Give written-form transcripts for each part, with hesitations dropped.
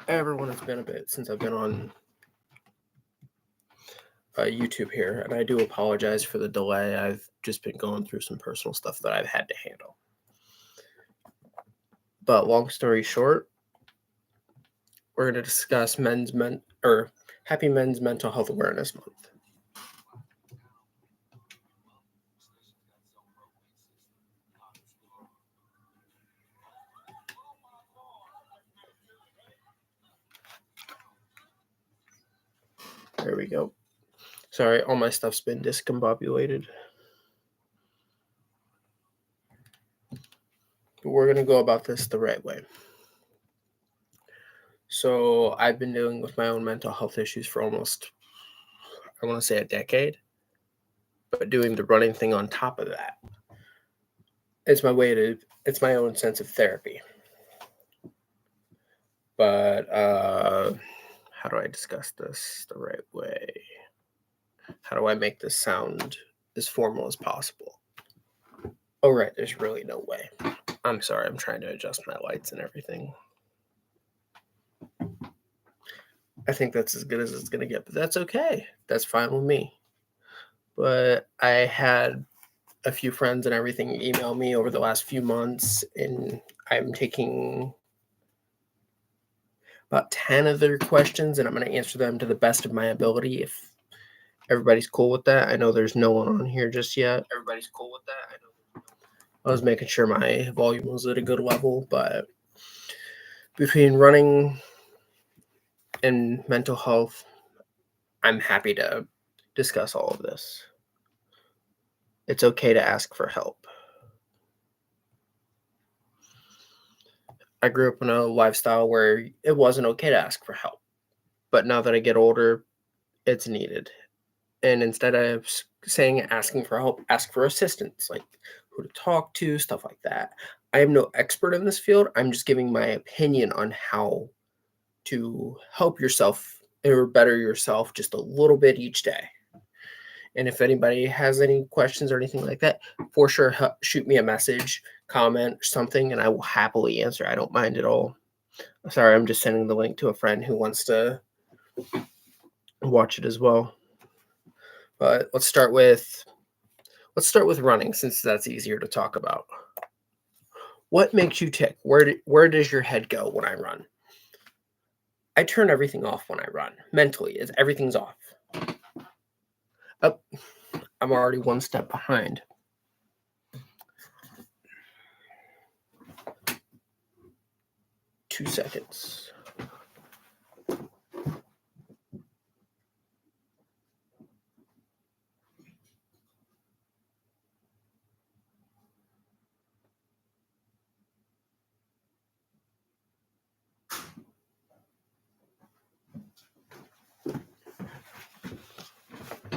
Everyone, it's been a bit since I've been on YouTube here, and I do apologize for the delay. I've just been going through some personal stuff that I've had to handle. But long story short, we're going to discuss Happy Men's Mental Health Awareness Month. There we go. Sorry, all my stuff's been discombobulated. But we're going to go about this the right way. So I've been dealing with my own mental health issues for almost, I want to say, a decade. But doing the running thing on top of that, it's my own sense of therapy. But how do I discuss this the right way? How do I make this sound as formal as possible? Oh, right, there's really no way. I'm sorry, I'm trying to adjust my lights and everything. I think that's as good as it's going to get, but that's okay. That's fine with me. But I had a few friends and everything email me over the last few months, and I'm taking about 10 of their questions, and I'm going to answer them to the best of my ability. If everybody's cool with that, I know there's no one on here just yet. Everybody's cool with that. I was making sure my volume was at a good level, but between running and mental health, I'm happy to discuss all of this. It's okay to ask for help. I grew up in a lifestyle where it wasn't okay to ask for help. But now that I get older, it's needed. And instead of saying asking for help, ask for assistance, like who to talk to, stuff like that. I am no expert in this field. I'm just giving my opinion on how to help yourself or better yourself just a little bit each day. And if anybody has any questions or anything like that, for sure, shoot me a message, comment, something, and I will happily answer. I don't mind at all. Sorry, I'm just sending the link to a friend who wants to watch it as well. But let's start with running, since that's easier to talk about. What makes you tick? Where does your head go when I run? I turn everything off when I run. Mentally, everything's off. Up. I'm already one step behind. Two seconds.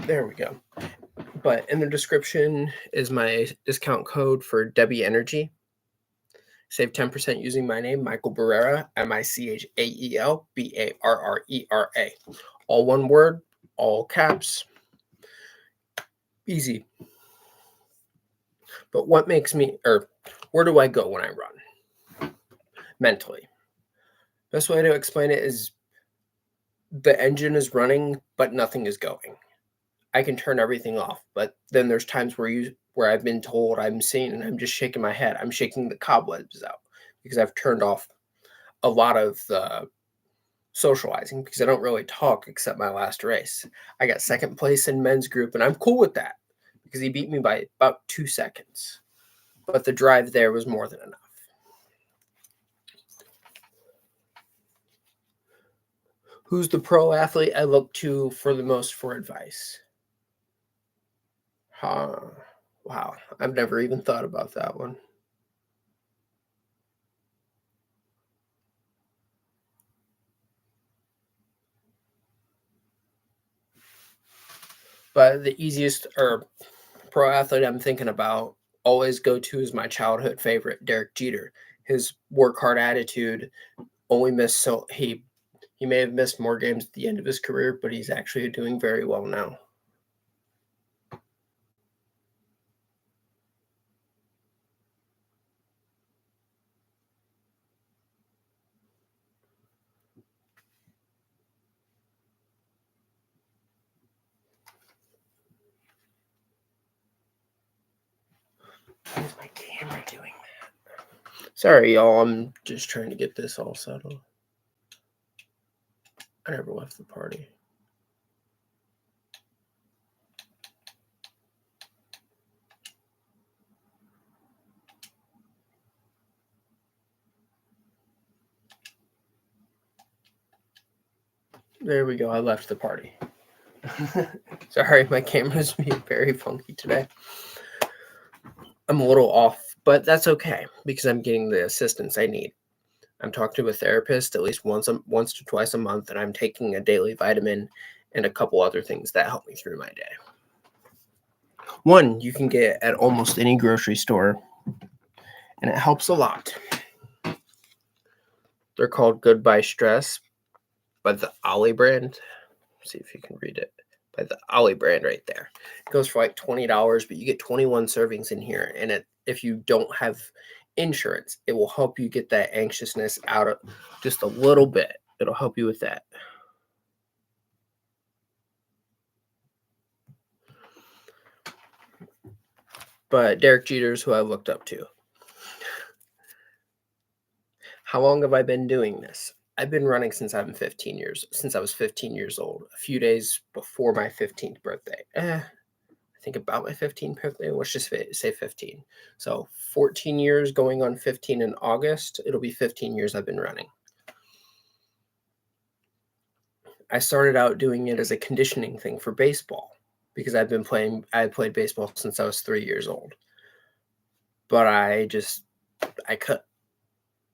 There we go. But in the description is my discount code for Debbie Energy. Save 10% using my name, Michael Barrera, Michael Barrera. All one word, all caps. Easy. But what makes me, or where do I go when I run? Mentally. Best way to explain it is the engine is running, but nothing is going. I can turn everything off, but then there's times where I've been told I'm seen and I'm just shaking my head. I'm shaking the cobwebs out because I've turned off a lot of the socializing because I don't really talk except my last race. I got second place in men's group, and I'm cool with that because he beat me by about 2 seconds. But the drive there was more than enough. Who's the pro athlete I look to for the most for advice? Wow, I've never even thought about that one. But the easiest or pro athlete I'm thinking about, always go to, is my childhood favorite, Derek Jeter. His work hard attitude only missed he may have missed more games at the end of his career, but he's actually doing very well now. Why is my camera doing that? Sorry, y'all. I'm just trying to get this all settled. I never left the party. There we go. I left the party. Sorry, my camera's being very funky today. I'm a little off, but that's okay because I'm getting the assistance I need. I'm talking to a therapist at least once to twice a month, and I'm taking a daily vitamin and a couple other things that help me through my day. One you can get at almost any grocery store, and it helps a lot. They're called Goodbye Stress by the Ollie brand. Let's see if you can read it. By the Ollie brand right there. It goes for like $20, but you get 21 servings in here. And if you don't have insurance, it will help you get that anxiousness out of just a little bit. It'll help you with that. But Derek Jeter's who I looked up to. How long have I been doing this? I've been running since I was 15 years old. A few days before my 15th birthday. I think about my 15th birthday. Let's just say 15. So 14 years going on 15 in August. It'll be 15 years I've been running. I started out doing it as a conditioning thing for baseball because I played baseball since I was 3 years old. But I cut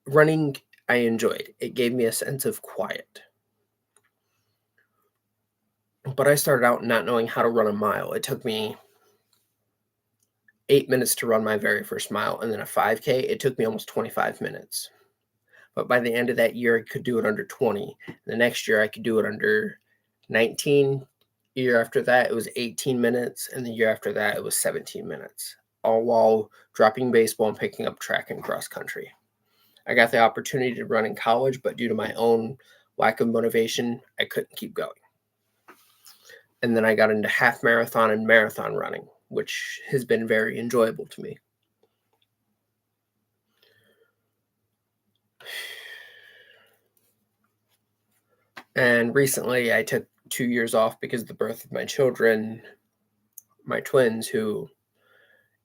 running. I enjoyed. It gave me a sense of quiet. But I started out not knowing how to run a mile. It took me 8 minutes to run my very first mile, and then a 5K, it took me almost 25 minutes. But by the end of that year, I could do it under 20. The next year, I could do it under 19. The year after that, it was 18 minutes, and the year after that, it was 17 minutes, all while dropping baseball and picking up track and cross country. I got the opportunity to run in college, but due to my own lack of motivation, I couldn't keep going. And then I got into half marathon and marathon running, which has been very enjoyable to me. And recently I took 2 years off because of the birth of my children, my twins, who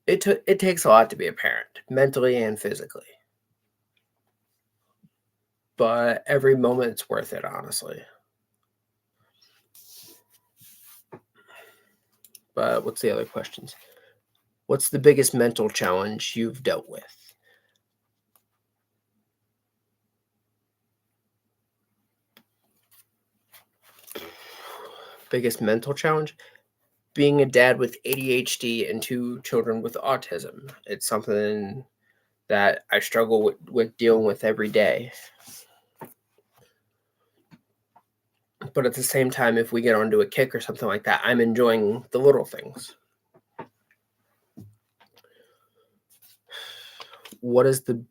it takes a lot to be a parent, mentally and physically. But every moment's worth it, honestly. But what's the other questions? What's the biggest mental challenge you've dealt with? Biggest mental challenge? Being a dad with ADHD and 2 children with autism. It's something that I struggle with dealing with every day. But at the same time, if we get onto a kick or something like that, I'm enjoying the little things. What is the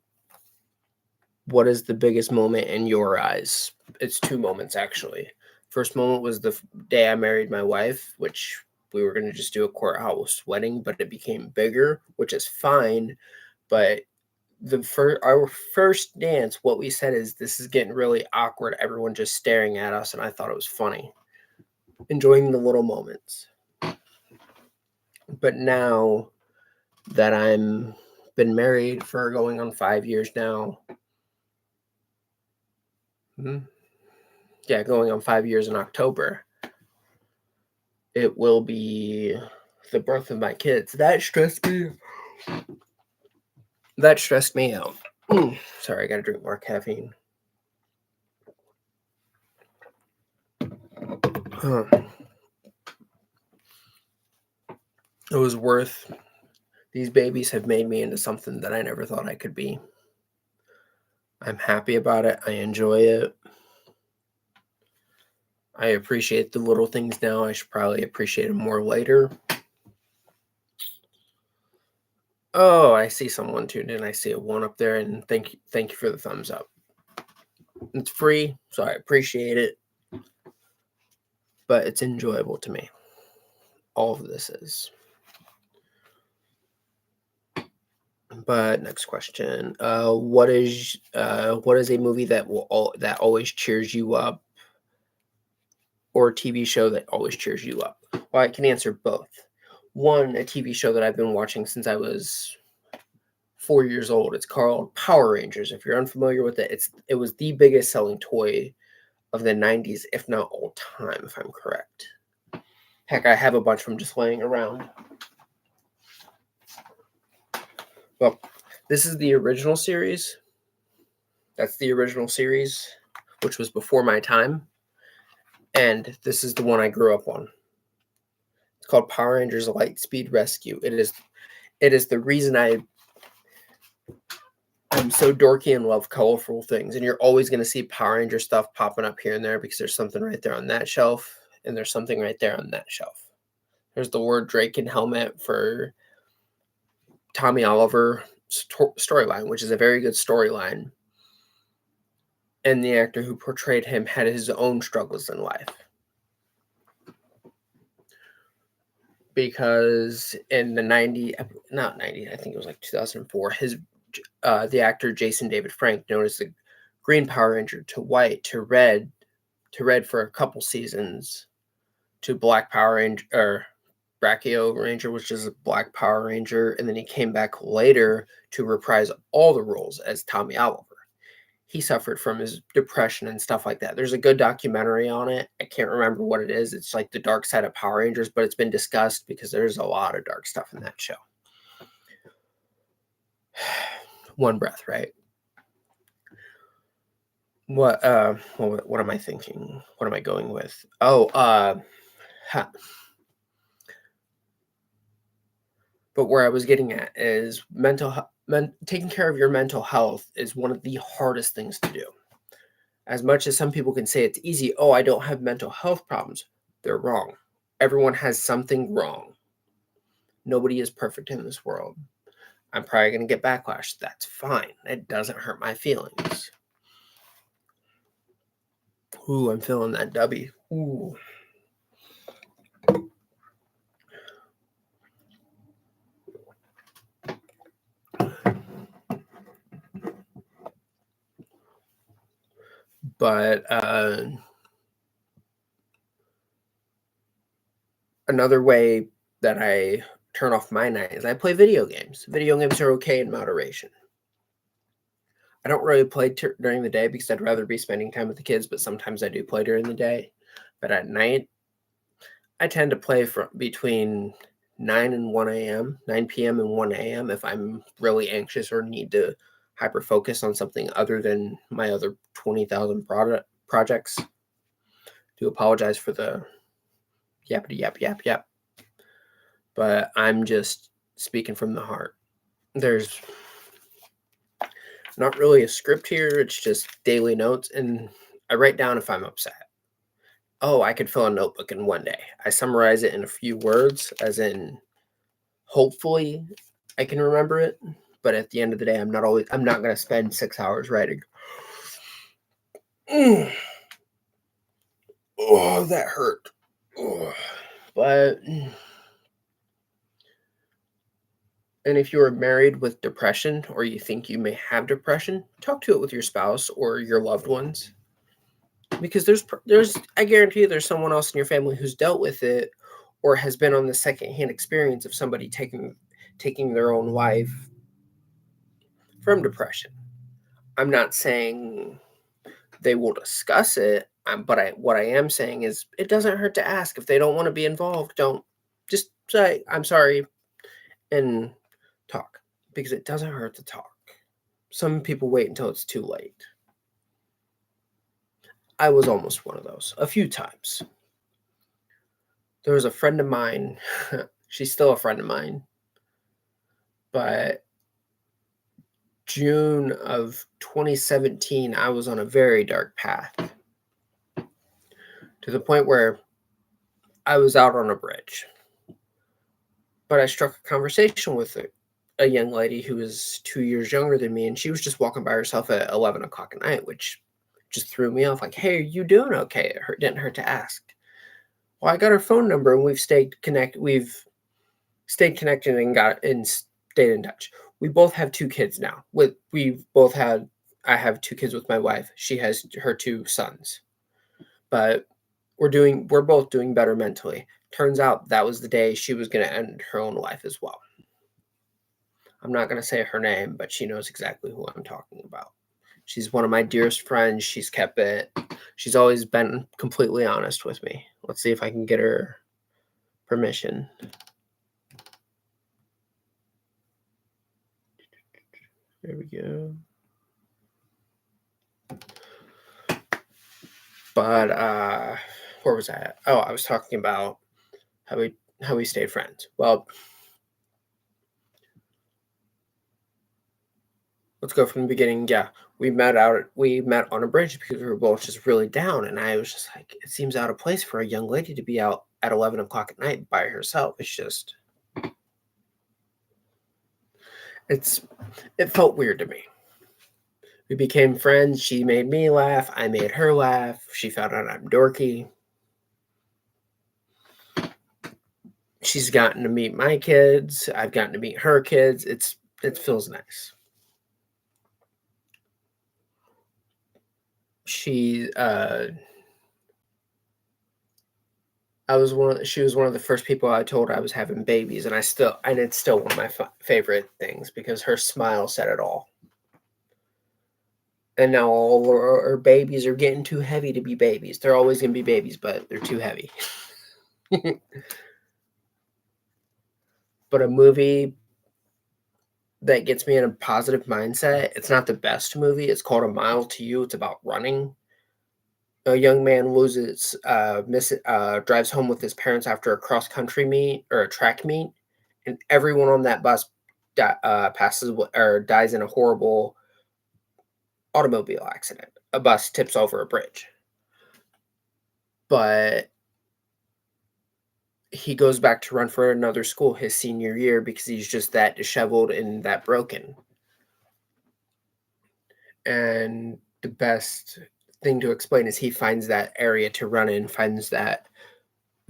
biggest moment in your eyes? It's 2 moments, actually. First moment was the day I married my wife, which we were going to just do a courthouse wedding, but it became bigger, which is fine. But our first dance, what we said is, this is getting really awkward. Everyone just staring at us, and I thought it was funny. Enjoying the little moments. But now that I'm been married for going on 5 years now. Yeah, going on 5 years in October. It will be the birth of my kids. That stressed me out. Sorry, I gotta drink more caffeine. It was worth. These babies have made me into something that I never thought I could be. I'm happy about it. I enjoy it. I appreciate the little things now. I should probably appreciate them more later. Oh, I see someone tuned in. I see a 1 up there, and thank you for the thumbs up. It's free, so I appreciate it. But it's enjoyable to me. All of this is. But next question. What is a movie that always cheers you up, or a TV show that always cheers you up? Well, I can answer both. One, a TV show that I've been watching since I was 4 years old. It's called Power Rangers. If you're unfamiliar with it, it was the biggest selling toy of the 90s, if not all time, if I'm correct. Heck, I have a bunch of them just laying around. Well, this is the original series. That's the original series, which was before my time. And this is the one I grew up on. It's called Power Rangers Lightspeed Rescue. It is the reason I'm so dorky and love colorful things. And you're always going to see Power Ranger stuff popping up here and there because there's something right there on that shelf, and there's something right there on that shelf. There's the word Drake and helmet for Tommy Oliver storyline, which is a very good storyline. And the actor who portrayed him had his own struggles in life. Because in the not 90, I think it was like 2004, the actor Jason David Frank, known as the Green Power Ranger, to White, to Red for a couple seasons, to Black Power Ranger, or Brachio Ranger, which is a Black Power Ranger, and then he came back later to reprise all the roles as Tommy Oliver. He suffered from his depression and stuff like that. There's a good documentary on it. I can't remember what it is. It's like the dark side of Power Rangers, but it's been discussed because there's a lot of dark stuff in that show. One breath, right? What am I thinking? What am I going with? But where I was getting at is taking care of your mental health is one of the hardest things to do. As much as some people can say it's easy, oh, I don't have mental health problems, they're wrong. Everyone has something wrong. Nobody is perfect in this world. I'm probably going to get backlash. That's fine. It doesn't hurt my feelings. Ooh, I'm feeling that W. Ooh. But another way that I turn off my night is I play video games. Video games are okay in moderation. I don't really play during the day because I'd rather be spending time with the kids, but sometimes I do play during the day. But at night, I tend to play from between 9 and 1 a.m., 9 p.m. and 1 a.m. if I'm really anxious or need to hyper focus on something other than my other 20,000 projects. Do apologize for the yappity yap. But I'm just speaking from the heart. There's not really a script here. It's just daily notes, and I write down if I'm upset. Oh, I could fill a notebook in one day. I summarize it in a few words, as in, hopefully I can remember it. But at the end of the day, I'm not going to spend 6 hours writing. Oh, that hurt. Oh. But, and if you are married with depression, or you think you may have depression, talk to it with your spouse or your loved ones. Because I guarantee you there's someone else in your family who's dealt with it or has been on the secondhand experience of somebody taking their own life from depression. I'm not saying they will discuss it, but what I am saying is it doesn't hurt to ask. If they don't want to be involved, don't just say, I'm sorry, and talk, because it doesn't hurt to talk. Some people wait until it's too late. I was almost one of those a few times. There was a friend of mine. She's still a friend of mine. But June of 2017, I was on a very dark path. To the point where I was out on a bridge. But I struck a conversation with a young lady who was 2 years younger than me, and she was just walking by herself at 11 o'clock at night, which just threw me off. Like, hey, are you doing okay? It didn't hurt to ask. Well, I got her phone number, and we've stayed connected and stayed in touch. We both have 2 kids now. I have 2 kids with my wife. She has her 2 sons. But we're both doing better mentally. Turns out that was the day she was going to end her own life as well. I'm not going to say her name, but she knows exactly who I'm talking about. She's one of my dearest friends. She's always been completely honest with me. Let's see if I can get her permission. There we go. But where was I at? Oh, I was talking about how we stayed friends. Well, let's go from the beginning. Yeah, we met on a bridge because we were both just really down, and I was just like, it seems out of place for a young lady to be out at 11 o'clock at night by herself. It felt weird to me. We became friends. She made me laugh. I made her laugh. She found out I'm dorky. She's gotten to meet my kids. I've gotten to meet her kids. It feels nice. She she was one of the first people I told I was having babies, and it's still one of my favorite things because her smile said it all. And now all our babies are getting too heavy to be babies. They're always going to be babies, but they're too heavy. But a movie that gets me in a positive mindset, it's not the best movie. It's called A Mile to You. It's about running. A young man drives home with his parents after a cross country meet or a track meet, and everyone on that bus passes or dies in a horrible automobile accident. A bus tips over a bridge, but he goes back to run for another school his senior year because he's just that disheveled and that broken. And the best thing to explain is he finds that area to run in, finds that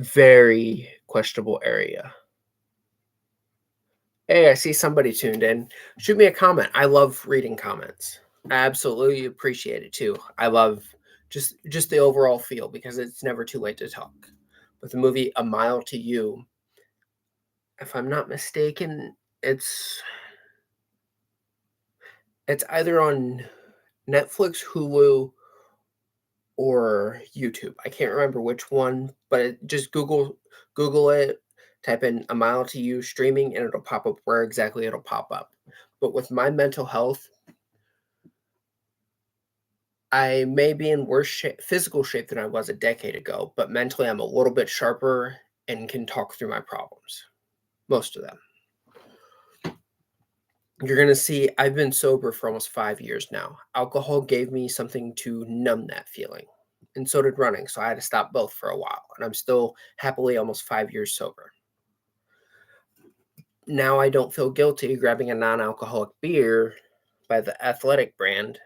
very questionable area. Hey, I see somebody tuned in. Shoot me a comment. I love reading comments. I absolutely appreciate it too. I love just the overall feel because it's never too late to talk. But the movie A Mile to You, if I'm not mistaken, it's either on Netflix, Hulu, or YouTube. I can't remember which one, but just Google it, type in A Mile to You streaming, and it'll pop up where exactly it'll pop up. But with my mental health, I may be in worse physical shape than I was a decade ago, but mentally I'm a little bit sharper and can talk through my problems. Most of them. You're going to see I've been sober for almost 5 years now. Alcohol gave me something to numb that feeling, and so did running. So I had to stop both for a while, and I'm still happily almost 5 years sober. Now I don't feel guilty grabbing a non-alcoholic beer by the Athletic brand.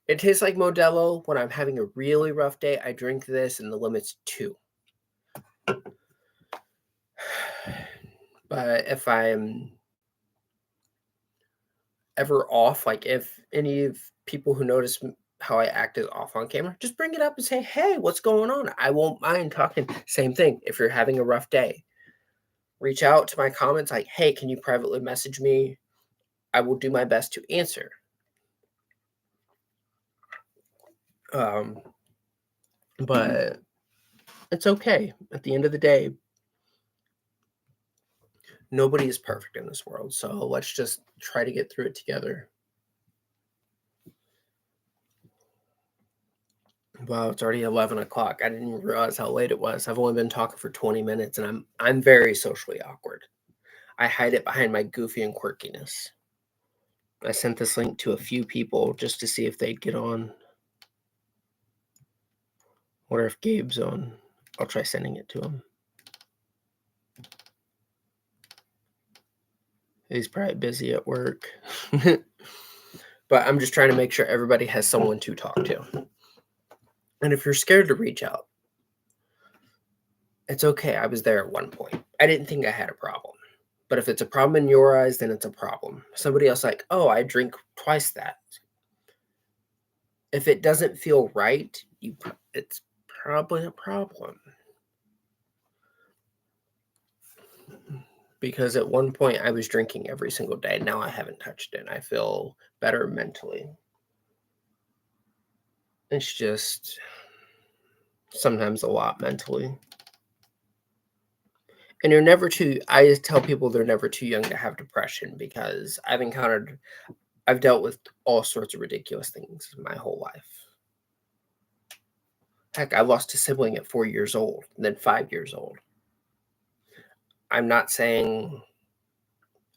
It tastes like Modelo. When I'm having a really rough day, I drink this, and the limit's 2. But if I'm ever off, like if any of people who notice how I act is off on camera, just bring it up and say, hey, what's going on? I won't mind talking. Same thing. If you're having a rough day, reach out to my comments like, hey, can you privately message me? I will do my best to answer. But it's okay. At the end of the day, nobody is perfect in this world. So let's just try to get through it together. Wow, it's already 11 o'clock. I didn't even realize how late it was. I've only been talking for 20 minutes, and I'm very socially awkward. I hide it behind my goofy and quirkiness. I sent this link to a few people just to see if they'd get on. Wonder if Gabe's on. I'll try sending it to him. He's probably busy at work. But I'm just trying to make sure everybody has someone to talk to. And if you're scared to reach out, it's okay. I was there at one point. I didn't think I had a problem. But if it's a problem in your eyes, then it's a problem. Somebody else like, oh, I drink twice that. If it doesn't feel right, it's probably a problem. Because at one point I was drinking every single day. Now I haven't touched it. I feel better mentally. It's just sometimes a lot mentally. And you're never too I tell people they're never too young to have depression because I've dealt with all sorts of ridiculous things my whole life. Heck, I lost a sibling at 4 years old, and then 5 years old. I'm not saying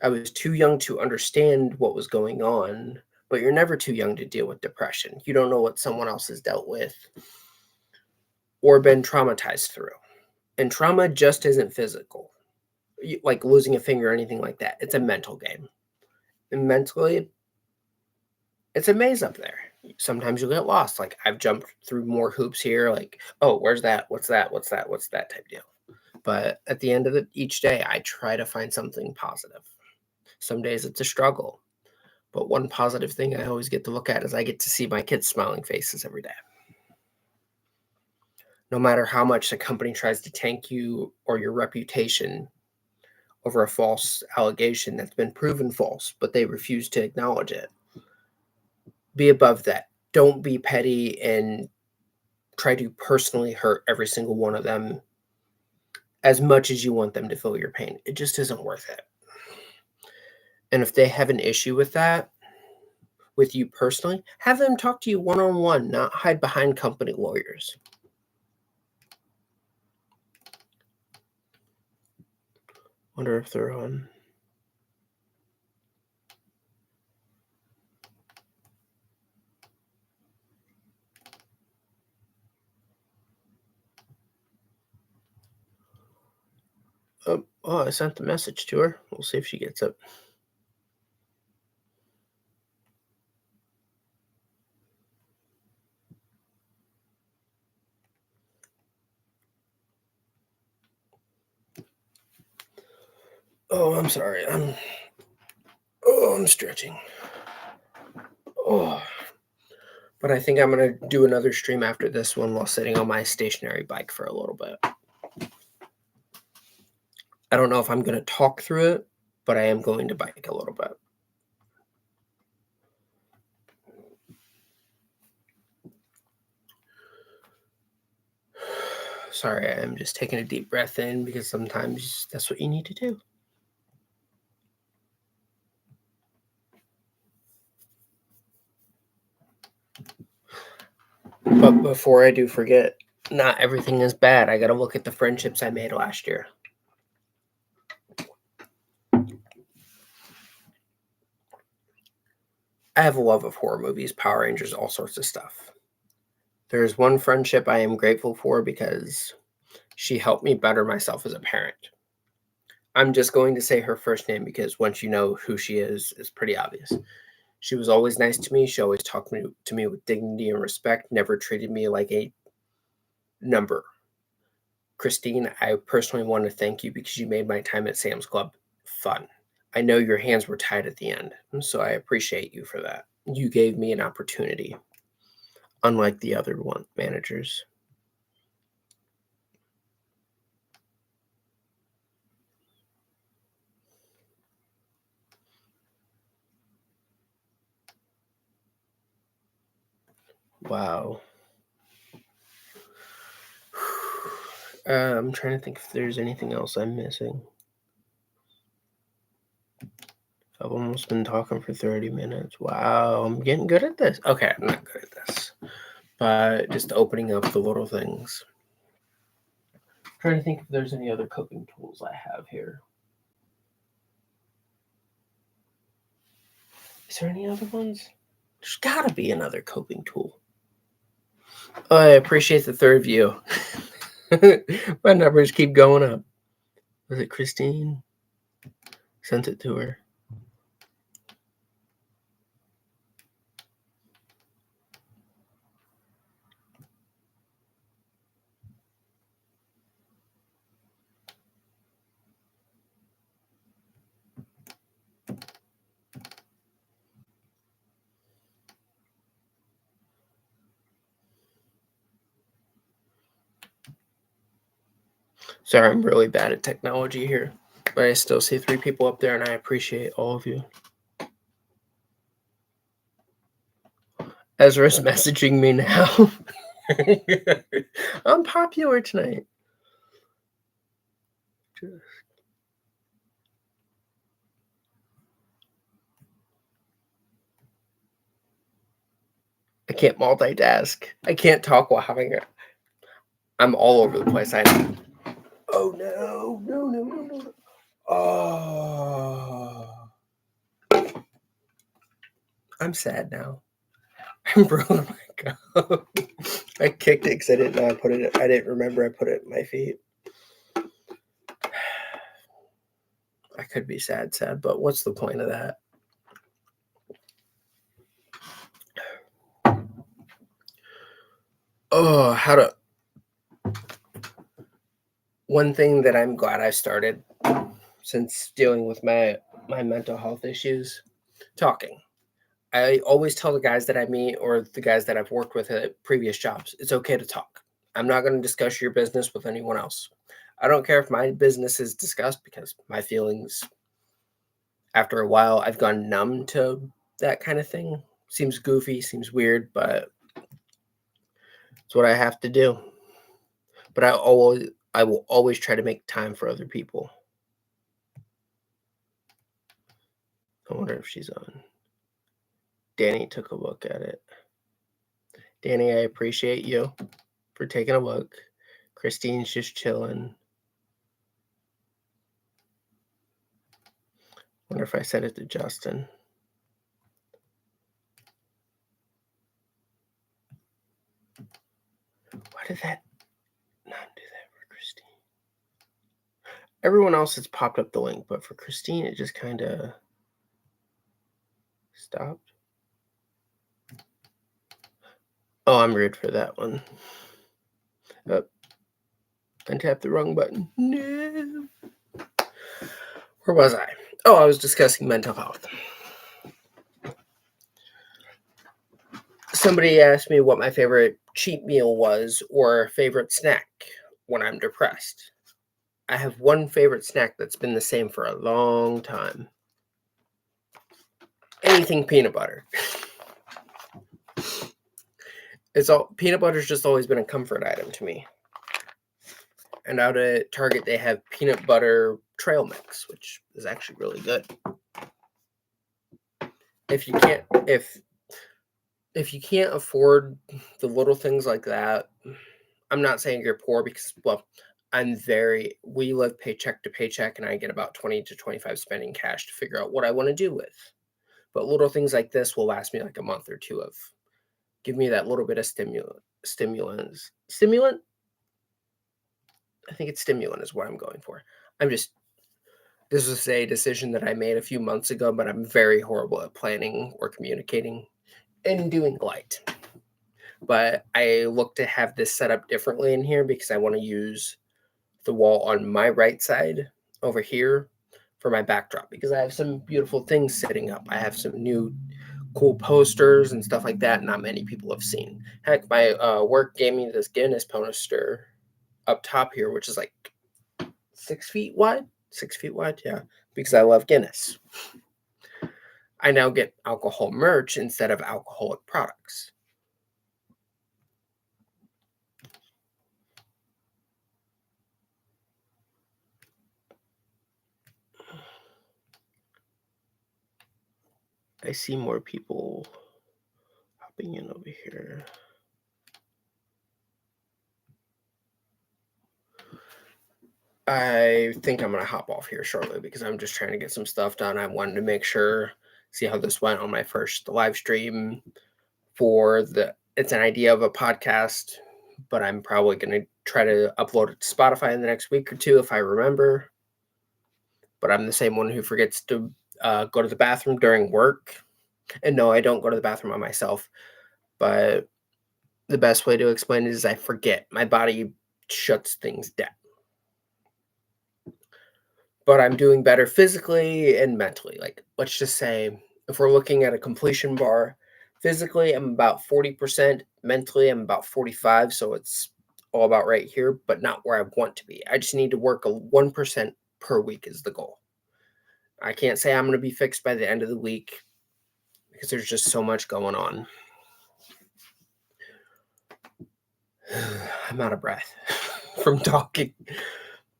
I was too young to understand what was going on, but you're never too young to deal with depression. You don't know what someone else has dealt with or been traumatized through. And trauma just isn't physical, like losing a finger or anything like that. It's a mental game. And mentally, it's a maze up there. Sometimes you'll get lost. Like I've jumped through more hoops here. Like, oh, where's that? What's that? What's that? What's that type deal? But at the end of each day, I try to find something positive. Some days it's a struggle. But one positive thing I always get to look at is I get to see my kids' smiling faces every day. No matter how much the company tries to tank you or your reputation over a false allegation that's been proven false, but they refuse to acknowledge it. Be above that. Don't be petty and try to personally hurt every single one of them as much as you want them to feel your pain. It just isn't worth it. And if they have an issue with that, with you personally, have them talk to you one-on-one, not hide behind company lawyers. Wonder if they're on. Oh, I sent the message to her. We'll see if she gets it. Oh, I'm sorry. I'm stretching. Oh. But I think I'm going to do another stream after this one while sitting on my stationary bike for a little bit. I don't know if I'm going to talk through it, but I am going to bike a little bit. Sorry, I'm just taking a deep breath in because sometimes that's what you need to do. But before I do forget, not everything is bad. I got to look at the friendships I made last year. I have a love of horror movies, Power Rangers, all sorts of stuff. There's one friendship I am grateful for because she helped me better myself as a parent. I'm just going to say her first name because once you know who she is, it's pretty obvious. She was always nice to me. She always talked to me with dignity and respect, never treated me like a number. Christine, I personally want to thank you because you made my time at Sam's Club fun. I know your hands were tied at the end, so I appreciate you for that. You gave me an opportunity, unlike the other managers. Wow. I'm trying to think if there's anything else I'm missing. I've almost been talking for 30 minutes. Wow, I'm getting good at this. Okay, I'm not good at this. But just opening up the little things. I'm trying to think if there's any other coping tools I have here. Is there any other ones? There's gotta be another coping tool. Oh, I appreciate the third view. My numbers keep going up. Was it Christine? Sent it to her. Sorry, I'm really bad at technology here, but I still see 3 people up there, and I appreciate all of you. Ezra's messaging me now. I'm popular tonight. I can't multitask. I can't talk while having it. I'm all over the place. I know. Oh no! No! Oh, I'm sad now. I'm rolling my go. I kicked it because I didn't know I put it. I didn't remember I put it at my feet. I could be sad, but what's the point of that? Oh, how to. One thing that I'm glad I started since dealing with my mental health issues, talking. I always tell the guys that I meet or the guys that I've worked with at previous jobs, it's okay to talk. I'm not going to discuss your business with anyone else. I don't care if my business is discussed because my feelings, after a while, I've gone numb to that kind of thing. Seems goofy, seems weird, but it's what I have to do. But I will always try to make time for other people. I wonder if she's on. Danny took a look at it. Danny, I appreciate you for taking a look. Christine's just chilling. Wonder if I sent it to Justin. Why did that not do that for Christine? Everyone else has popped up the link, but for Christine, it just kind of stopped. Oh, I'm rude for that one. Oh, I tapped the wrong button. No. Where was I? Oh, I was discussing mental health. Somebody asked me what my favorite cheat meal was or favorite snack when I'm depressed. I have one favorite snack that's been the same for a long time. Anything peanut butter. It's all peanut butter's just always been a comfort item to me. And out at Target they have peanut butter trail mix, which is actually really good. If you can't afford the little things like that, I'm not saying you're poor because we live paycheck to paycheck and I get about 20 to 25 spending cash to figure out what I want to do with. But little things like this will last me like a month or two of give me that little bit of stimulant. I think it's stimulant is what I'm going for. This was a decision that I made a few months ago, but I'm very horrible at planning or communicating and doing light. But I look to have this set up differently in here because I want to use the wall on my right side over here for my backdrop because I have some beautiful things sitting up. I have some new cool posters and stuff like that not many people have seen. Heck, my work gave me this Guinness poster up top here, which is like 6 feet wide. 6 feet wide, yeah, because I love Guinness. I now get alcohol merch instead of alcoholic products. I see more people hopping in over here. I think I'm going to hop off here shortly because I'm just trying to get some stuff done. I wanted to make sure, see how this went on my first live stream it's an idea of a podcast, but I'm probably going to try to upload it to Spotify in the next week or two if I remember. But I'm the same one who forgets to go to the bathroom during work. And no, I don't go to the bathroom on myself. But the best way to explain it is I forget. My body shuts things down. But I'm doing better physically and mentally. Like, let's just say if we're looking at a completion bar, physically I'm about 40%, mentally I'm about 45, so it's all about right here, but not where I want to be. I just need to work a 1% per week is the goal. I can't say I'm going to be fixed by the end of the week because there's just so much going on. I'm out of breath from talking,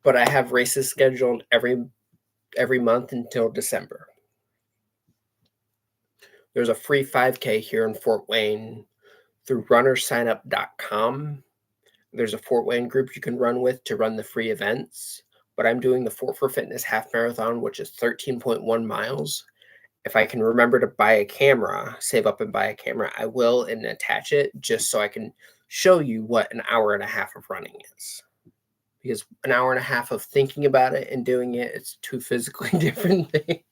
but I have races scheduled every month until December. There's a free 5K here in Fort Wayne through runnersignup.com. There's a Fort Wayne group you can run with to run the free events, but I'm doing the Fort for Fitness half marathon, which is 13.1 miles. If I can remember to buy a camera, save up and buy a camera, I will and attach it just so I can show you what an hour and a half of running is. Because an hour and a half of thinking about it and doing it, it's two physically different things.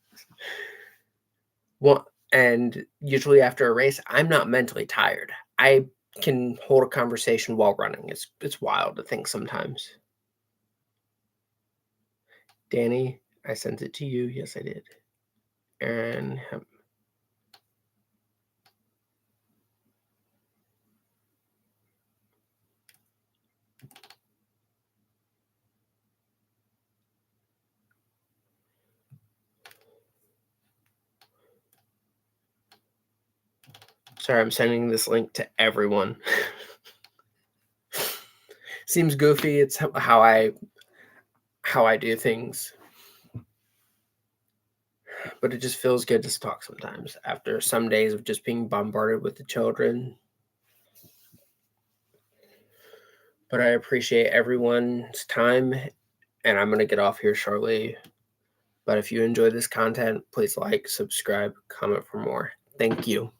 Well, and usually after a race, I'm not mentally tired. I can hold a conversation while running. It's wild to think sometimes. Danny, I sent it to you. Yes, I did. And sorry, I'm sending this link to everyone. Seems goofy. It's how I do things. But it just feels good to talk sometimes after some days of just being bombarded with the children. But I appreciate everyone's time, and I'm going to get off here shortly. But if you enjoy this content, please like, subscribe, comment for more. Thank you.